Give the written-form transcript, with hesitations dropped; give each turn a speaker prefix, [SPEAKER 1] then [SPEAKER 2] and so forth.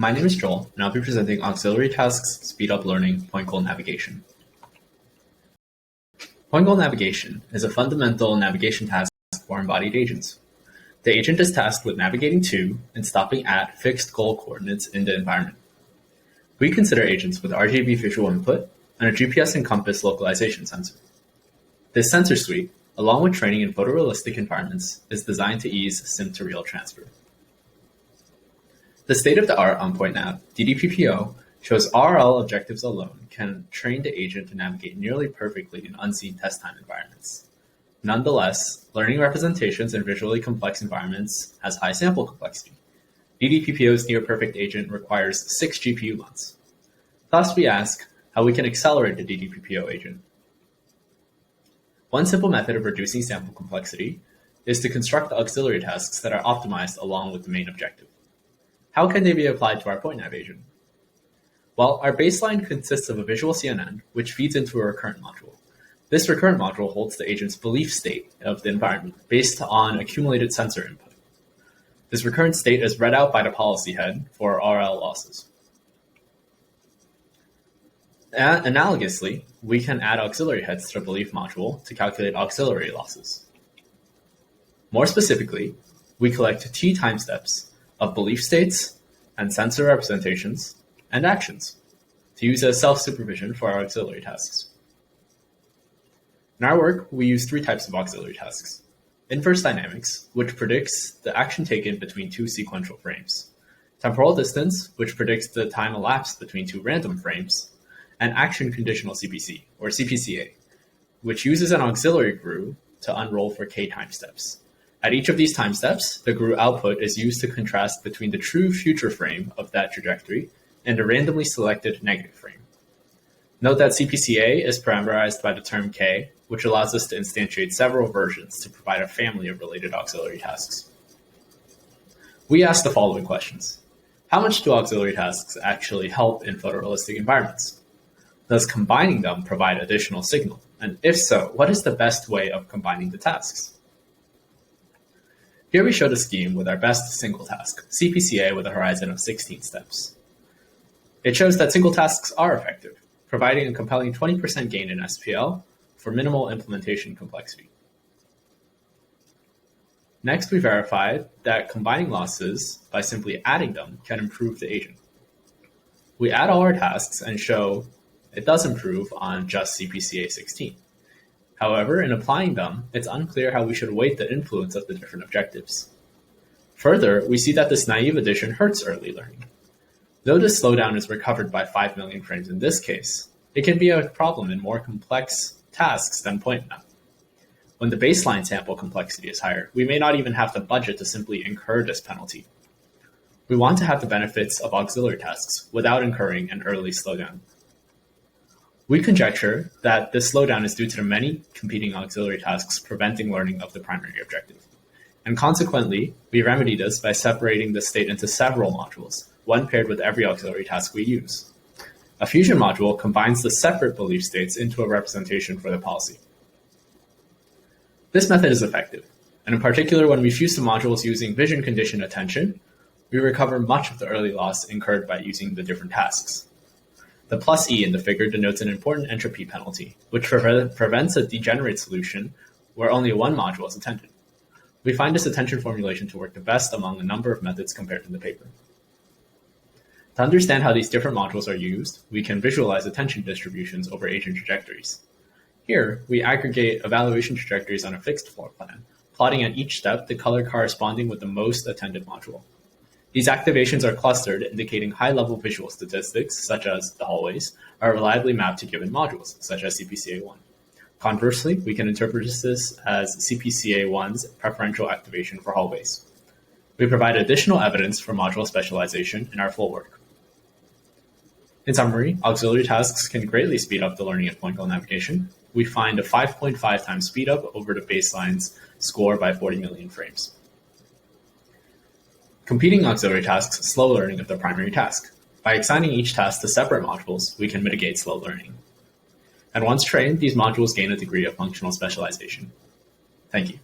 [SPEAKER 1] My name is Joel, and I'll be presenting Auxiliary Tasks Speed Up Learning PointGoal Navigation. PointGoal Navigation is a fundamental navigation task for embodied agents. The agent is tasked with navigating to and stopping at fixed goal coordinates in the environment. We consider agents with RGB visual input and a GPS and compass localization sensor. This sensor suite, along with training in photorealistic environments, is designed to ease sim-to-real transfer. The state-of-the-art on PointNav, DD-PPO, shows RL objectives alone can train the agent to navigate nearly perfectly in unseen test time environments. Nonetheless, learning representations in visually complex environments has high sample complexity. DD-PPO's near-perfect agent requires 6 GPU months. Thus, we ask how we can accelerate the DD-PPO agent. One simple method of reducing sample complexity is to construct auxiliary tasks that are optimized along with the main objective. How can they be applied to our PointNav agent? Well, our baseline consists of a visual CNN, which feeds into a recurrent module. This recurrent module holds the agent's belief state of the environment based on accumulated sensor input. This recurrent state is read out by the policy head for RL losses. Analogously, we can add auxiliary heads to the belief module to calculate auxiliary losses. More specifically, we collect T time steps of belief states and sensor representations and actions to use as self-supervision for our auxiliary tasks. In our work, we use 3 types of auxiliary tasks. Inverse dynamics, which predicts the action taken between 2 sequential frames. Temporal distance, which predicts the time elapsed between 2 random frames. And action conditional CPC, or CPCA, which uses an auxiliary GRU to unroll for K time steps. At each of these time steps, the GRU output is used to contrast between the true future frame of that trajectory and a randomly selected negative frame. Note that CPCA is parameterized by the term K, which allows us to instantiate several versions to provide a family of related auxiliary tasks. We ask the following questions. How much do auxiliary tasks actually help in photorealistic environments? Does combining them provide additional signal? And if so, what is the best way of combining the tasks? Here we show the scheme with our best single task, CPCA with a horizon of 16 steps. It shows that single tasks are effective, providing a compelling 20% gain in SPL for minimal implementation complexity. Next, we verified that combining losses by simply adding them can improve the agent. We add all our tasks and show it does improve on just CPCA 16. However, in applying them, it's unclear how we should weight the influence of the different objectives. Further, we see that this naive addition hurts early learning. Though this slowdown is recovered by 5 million frames in this case, it can be a problem in more complex tasks than PointNav. When the baseline sample complexity is higher, we may not even have the budget to simply incur this penalty. We want to have the benefits of auxiliary tasks without incurring an early slowdown. We conjecture that this slowdown is due to the many competing auxiliary tasks preventing learning of the primary objective. And consequently, we remedy this by separating the state into several modules, one paired with every auxiliary task we use. A fusion module combines the separate belief states into a representation for the policy. This method is effective, and in particular when we fuse the modules using vision condition attention, we recover much of the early loss incurred by using the different tasks. The plus E in the figure denotes an important entropy penalty, which prevents a degenerate solution where only one module is attended. We find this attention formulation to work the best among a number of methods compared in the paper. To understand how these different modules are used, we can visualize attention distributions over agent trajectories. Here, we aggregate evaluation trajectories on a fixed floor plan, plotting at each step the color corresponding with the most attended module. These activations are clustered, indicating high-level visual statistics, such as the hallways, are reliably mapped to given modules, such as CPCA1. Conversely, we can interpret this as CPCA1's preferential activation for hallways. We provide additional evidence for module specialization in our full work. In summary, auxiliary tasks can greatly speed up the learning of PointGoal Navigation. We find a 5.5 times speed up over the baseline's score by 40 million frames. Competing auxiliary tasks slow learning of the primary task. By assigning each task to separate modules, we can mitigate slow learning. And once trained, these modules gain a degree of functional specialization. Thank you.